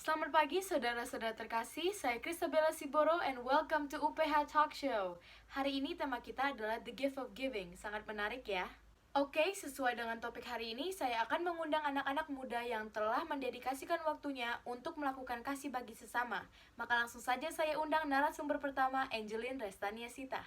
Selamat pagi saudara-saudara terkasih, saya Christabella Siboro and welcome to UPH Talk Show. Hari ini tema kita adalah The Gift of Giving, sangat menarik ya. Oke, sesuai dengan topik hari ini, saya akan mengundang anak-anak muda yang telah mendedikasikan waktunya untuk melakukan kasih bagi sesama. Maka langsung saja saya undang narasumber pertama, Angelin Restania Sita.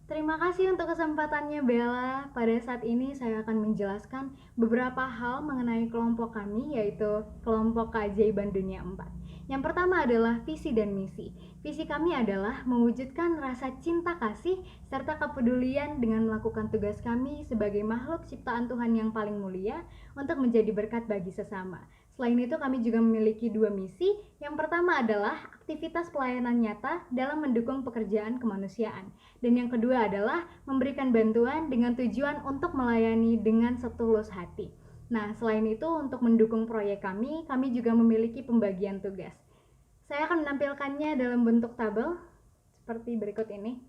Terima kasih untuk kesempatannya Bella. Pada saat ini saya akan menjelaskan beberapa hal mengenai kelompok kami, yaitu kelompok keajaiban dunia 4. Yang pertama adalah visi dan misi. Visi kami adalah mewujudkan rasa cinta kasih serta kepedulian dengan melakukan tugas kami sebagai makhluk ciptaan Tuhan yang paling mulia untuk menjadi berkat bagi sesama. Selain itu kami juga memiliki dua misi. Yang pertama adalah aktivitas pelayanan nyata dalam mendukung pekerjaan kemanusiaan. Dan yang kedua adalah memberikan bantuan dengan tujuan untuk melayani dengan setulus hati. Nah, selain itu untuk mendukung proyek kami juga memiliki pembagian tugas. Saya akan menampilkannya dalam bentuk tabel seperti berikut ini.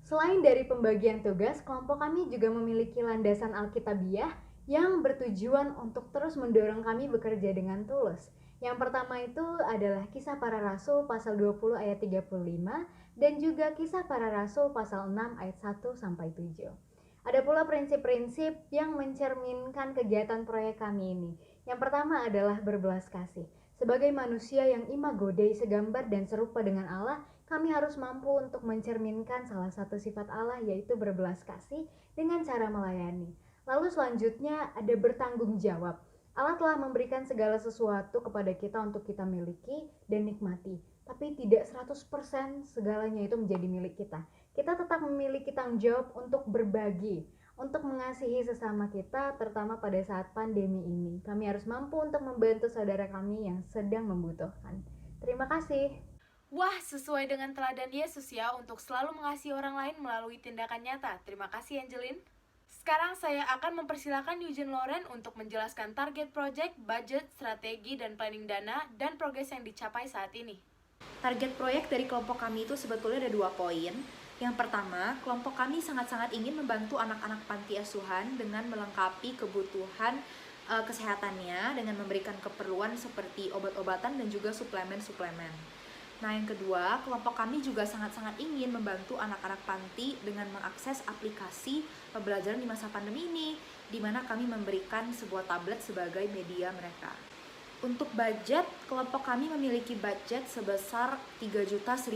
Selain dari pembagian tugas, kelompok kami juga memiliki landasan Alkitabiah yang bertujuan untuk terus mendorong kami bekerja dengan tulus. Yang pertama itu adalah Kisah Para Rasul pasal 20 ayat 35 dan juga Kisah Para Rasul pasal 6 ayat 1 sampai 7. Ada pula prinsip-prinsip yang mencerminkan kegiatan proyek kami ini. Yang pertama adalah berbelas kasih. Sebagai manusia yang imago Dei segambar dan serupa dengan Allah, kami harus mampu untuk mencerminkan salah satu sifat Allah, yaitu berbelas kasih dengan cara melayani. Lalu selanjutnya ada bertanggung jawab. Allah telah memberikan segala sesuatu kepada kita untuk kita miliki dan nikmati. Tapi tidak 100% segalanya itu menjadi milik kita. Kita tetap memiliki tanggung jawab untuk berbagi, untuk mengasihi sesama kita, terutama pada saat pandemi ini. Kami harus mampu untuk membantu saudara kami yang sedang membutuhkan. Terima kasih. Wah, sesuai dengan teladan Yesus ya untuk selalu mengasihi orang lain melalui tindakan nyata. Terima kasih Angelin. Sekarang saya akan mempersilahkan Eugene Loren untuk menjelaskan target project, budget, strategi, dan planning dana, dan progres yang dicapai saat ini. Target proyek dari kelompok kami itu sebetulnya ada 2 poin. Yang pertama, kelompok kami sangat-sangat ingin membantu anak-anak panti asuhan dengan melengkapi kebutuhan kesehatannya dengan memberikan keperluan seperti obat-obatan dan juga suplemen-suplemen. Nah, yang kedua, kelompok kami juga sangat-sangat ingin membantu anak-anak panti dengan mengakses aplikasi pembelajaran di masa pandemi ini, di mana kami memberikan sebuah tablet sebagai media mereka. Untuk budget, kelompok kami memiliki budget sebesar Rp3.100.000.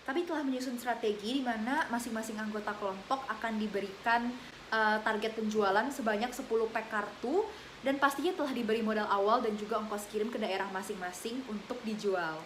Kami telah menyusun strategi di mana masing-masing anggota kelompok akan diberikan target penjualan sebanyak 10 pack kartu dan pastinya telah diberi modal awal dan juga ongkos kirim ke daerah masing-masing untuk dijual.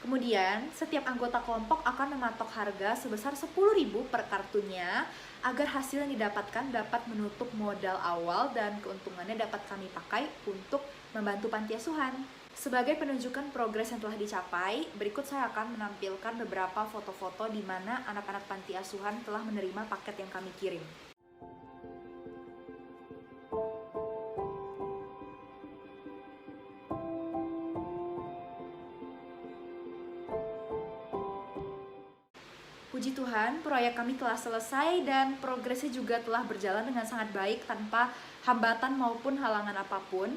Kemudian, setiap anggota kelompok akan mematok harga sebesar Rp10.000 per kartunya agar hasil yang didapatkan dapat menutup modal awal dan keuntungannya dapat kami pakai untuk membantu panti asuhan. Sebagai penunjukan progres yang telah dicapai, berikut saya akan menampilkan beberapa foto-foto di mana anak-anak panti asuhan telah menerima paket yang kami kirim. Puji Tuhan, proyek kami telah selesai dan progresnya juga telah berjalan dengan sangat baik tanpa hambatan maupun halangan apapun.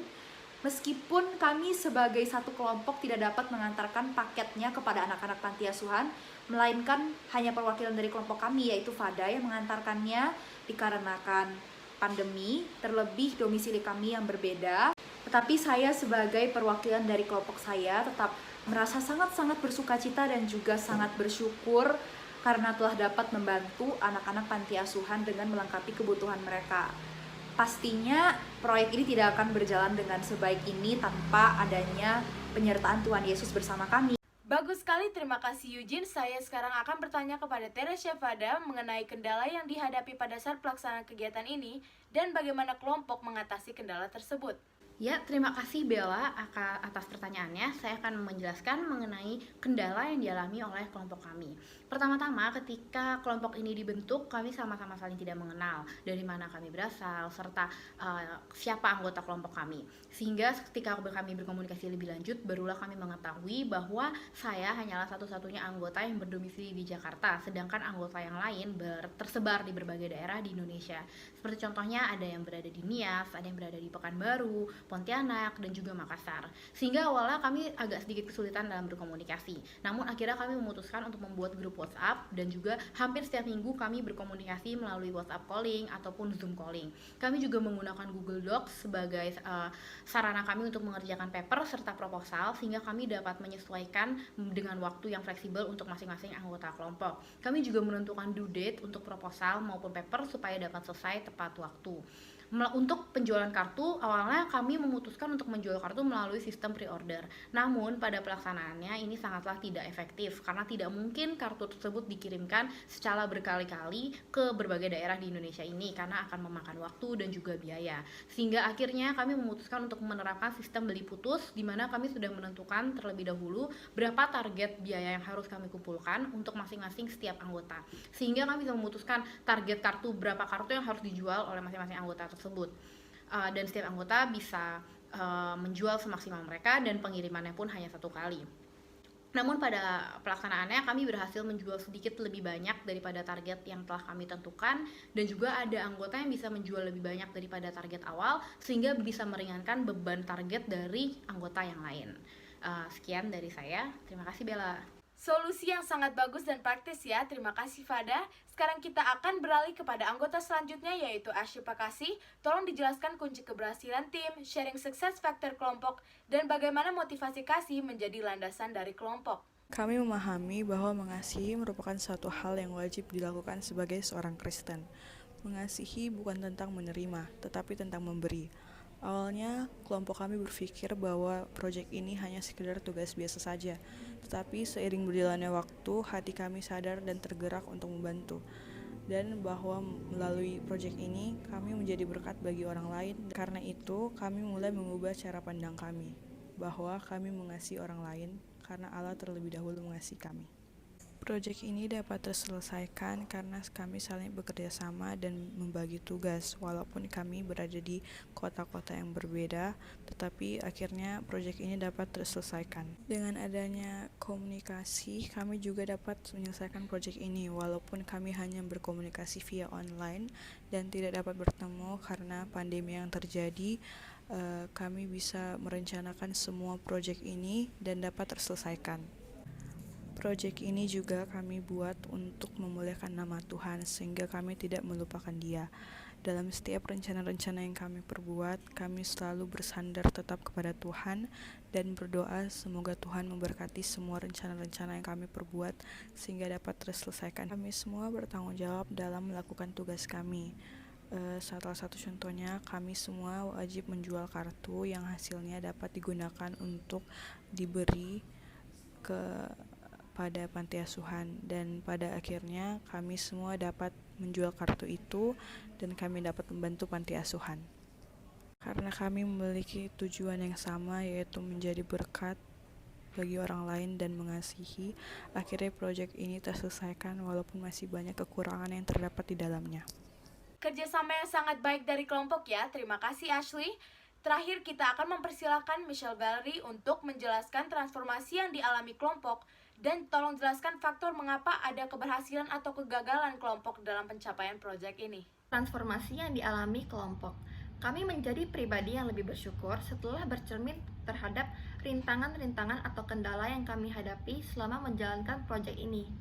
Meskipun kami sebagai satu kelompok tidak dapat mengantarkan paketnya kepada anak-anak panti asuhan, melainkan hanya perwakilan dari kelompok kami yaitu Fada yang mengantarkannya dikarenakan pandemi, terlebih domisili kami yang berbeda. Tetapi saya sebagai perwakilan dari kelompok saya tetap merasa sangat-sangat bersukacita dan juga sangat bersyukur karena telah dapat membantu anak-anak panti asuhan dengan melengkapi kebutuhan mereka. Pastinya proyek ini tidak akan berjalan dengan sebaik ini tanpa adanya penyertaan Tuhan Yesus bersama kami. Bagus sekali, terima kasih Eugene. Saya sekarang akan bertanya kepada Teresia Fada mengenai kendala yang dihadapi pada saat pelaksanaan kegiatan ini dan bagaimana kelompok mengatasi kendala tersebut. Ya, terima kasih Bella atas pertanyaannya. Saya akan menjelaskan mengenai kendala yang dialami oleh kelompok kami. Pertama-tama, ketika kelompok ini dibentuk, kami sama-sama saling tidak mengenal dari mana kami berasal, serta siapa anggota kelompok kami. Sehingga ketika kami berkomunikasi lebih lanjut, barulah kami mengetahui bahwa saya hanyalah satu-satunya anggota yang berdomisili di Jakarta, sedangkan anggota yang lain tersebar di berbagai daerah di Indonesia. Seperti contohnya ada yang berada di Nias, ada yang berada di Pekanbaru, Pontianak, dan juga Makassar. Sehingga awalnya kami agak sedikit kesulitan dalam berkomunikasi. Namun akhirnya kami memutuskan untuk membuat grup WhatsApp, dan juga hampir setiap minggu kami berkomunikasi melalui WhatsApp calling ataupun Zoom calling. Kami juga menggunakan Google Docs sebagai sarana kami untuk mengerjakan paper serta proposal, sehingga kami dapat menyesuaikan dengan waktu yang fleksibel untuk masing-masing anggota kelompok. Kami juga menentukan due date untuk proposal maupun paper supaya dapat selesai tepat waktu. Untuk penjualan kartu, awalnya kami memutuskan untuk menjual kartu melalui sistem pre-order. Namun pada pelaksanaannya ini sangatlah tidak efektif karena tidak mungkin kartu tersebut dikirimkan secara berkali-kali ke berbagai daerah di Indonesia ini karena akan memakan waktu dan juga biaya. Sehingga akhirnya kami memutuskan untuk menerapkan sistem beli putus, di mana kami sudah menentukan terlebih dahulu berapa target biaya yang harus kami kumpulkan untuk masing-masing setiap anggota. Sehingga kami bisa memutuskan target kartu, berapa kartu yang harus dijual oleh masing-masing anggota tersebut. Dan setiap anggota bisa menjual semaksimal mereka, dan pengirimannya pun hanya 1 kali. Namun pada pelaksanaannya kami berhasil menjual sedikit lebih banyak daripada target yang telah kami tentukan, dan juga ada anggota yang bisa menjual lebih banyak daripada target awal, sehingga bisa meringankan beban target dari anggota yang lain. Sekian dari saya, terima kasih Bella. Solusi yang sangat bagus dan praktis ya, terima kasih Fada. Sekarang kita akan beralih kepada anggota selanjutnya, yaitu Ashley Pakasih. Tolong dijelaskan kunci keberhasilan tim, sharing success factor kelompok, dan bagaimana motivasi kasih menjadi landasan dari kelompok. Kami memahami bahwa mengasihi merupakan suatu hal yang wajib dilakukan sebagai seorang Kristen. Mengasihi bukan tentang menerima, tetapi tentang memberi. Awalnya, kelompok kami berpikir bahwa proyek ini hanya sekedar tugas biasa saja. Tetapi seiring berjalannya waktu, hati kami sadar dan tergerak untuk membantu. Dan bahwa melalui proyek ini, kami menjadi berkat bagi orang lain. Karena itu, kami mulai mengubah cara pandang kami, bahwa kami mengasihi orang lain karena Allah terlebih dahulu mengasihi kami. Proyek ini dapat terselesaikan karena kami saling bekerja sama dan membagi tugas. Walaupun kami berada di kota-kota yang berbeda, tetapi akhirnya proyek ini dapat terselesaikan. Dengan adanya komunikasi, kami juga dapat menyelesaikan proyek ini. Walaupun kami hanya berkomunikasi via online dan tidak dapat bertemu karena pandemi yang terjadi, kami bisa merencanakan semua proyek ini dan dapat terselesaikan. Proyek ini juga kami buat untuk memuliakan nama Tuhan, sehingga kami tidak melupakan Dia. Dalam setiap rencana-rencana yang kami perbuat, kami selalu bersandar tetap kepada Tuhan dan berdoa semoga Tuhan memberkati semua rencana-rencana yang kami perbuat sehingga dapat terselesaikan. Kami semua bertanggung jawab dalam melakukan tugas kami. Salah satu contohnya, kami semua wajib menjual kartu yang hasilnya dapat digunakan untuk diberi pada panti asuhan, dan pada akhirnya kami semua dapat menjual kartu itu dan kami dapat membantu panti asuhan. Karena kami memiliki tujuan yang sama, yaitu menjadi berkat bagi orang lain dan mengasihi, akhirnya proyek ini terselesaikan walaupun masih banyak kekurangan yang terdapat di dalamnya. Kerjasama yang sangat baik dari kelompok ya, terima kasih Ashley. Terakhir kita akan mempersilahkan Michelle Valerie untuk menjelaskan transformasi yang dialami kelompok, dan tolong jelaskan faktor mengapa ada keberhasilan atau kegagalan kelompok dalam pencapaian proyek ini. Transformasi yang dialami kelompok. Kami menjadi pribadi yang lebih bersyukur setelah bercermin terhadap rintangan-rintangan atau kendala yang kami hadapi selama menjalankan proyek ini.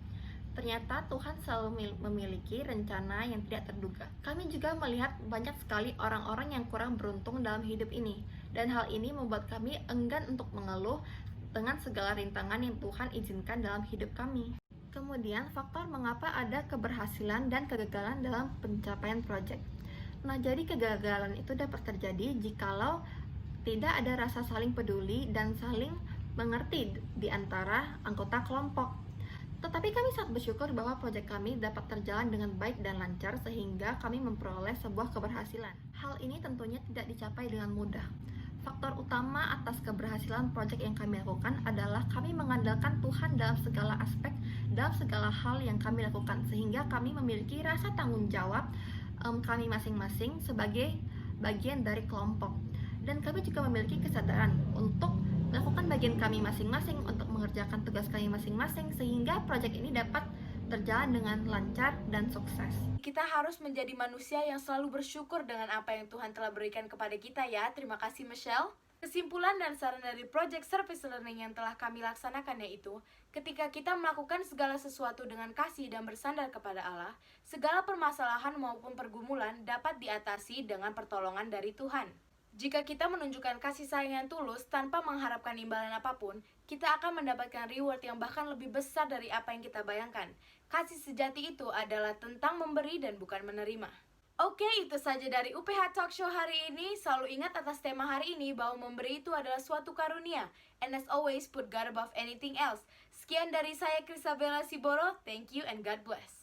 Ternyata Tuhan selalu memiliki rencana yang tidak terduga. Kami juga melihat banyak sekali orang-orang yang kurang beruntung dalam hidup ini, dan hal ini membuat kami enggan untuk mengeluh dengan segala rintangan yang Tuhan izinkan dalam hidup kami. Kemudian, faktor mengapa ada keberhasilan dan kegagalan dalam pencapaian proyek. Nah, jadi kegagalan itu dapat terjadi jikalau tidak ada rasa saling peduli dan saling mengerti di antara anggota kelompok. Tetapi kami sangat bersyukur bahwa proyek kami dapat terjalan dengan baik dan lancar sehingga kami memperoleh sebuah keberhasilan. Hal ini tentunya tidak dicapai dengan mudah. Faktor utama atas keberhasilan proyek yang kami lakukan adalah kami mengandalkan Tuhan dalam segala aspek, dalam segala hal yang kami lakukan, sehingga kami memiliki rasa tanggung jawab kami masing-masing sebagai bagian dari kelompok. Dan kami juga memiliki kesadaran untuk melakukan bagian kami masing-masing, untuk mengerjakan tugas kami masing-masing, sehingga proyek ini dapat terjalan dengan lancar dan sukses. Kita harus menjadi manusia yang selalu bersyukur dengan apa yang Tuhan telah berikan kepada kita ya. Terima kasih Michelle. Kesimpulan dan saran dari Project Service Learning yang telah kami laksanakan yaitu, ketika kita melakukan segala sesuatu dengan kasih dan bersandar kepada Allah, segala permasalahan maupun pergumulan dapat diatasi dengan pertolongan dari Tuhan. Jika kita menunjukkan kasih sayang yang tulus tanpa mengharapkan imbalan apapun, kita akan mendapatkan reward yang bahkan lebih besar dari apa yang kita bayangkan. Kasih sejati itu adalah tentang memberi dan bukan menerima. Oke, itu saja dari UPH Talk Show hari ini. Selalu ingat atas tema hari ini bahwa memberi itu adalah suatu karunia. And as always, put God above anything else. Sekian dari saya, Krisabella Siboro. Thank you and God bless.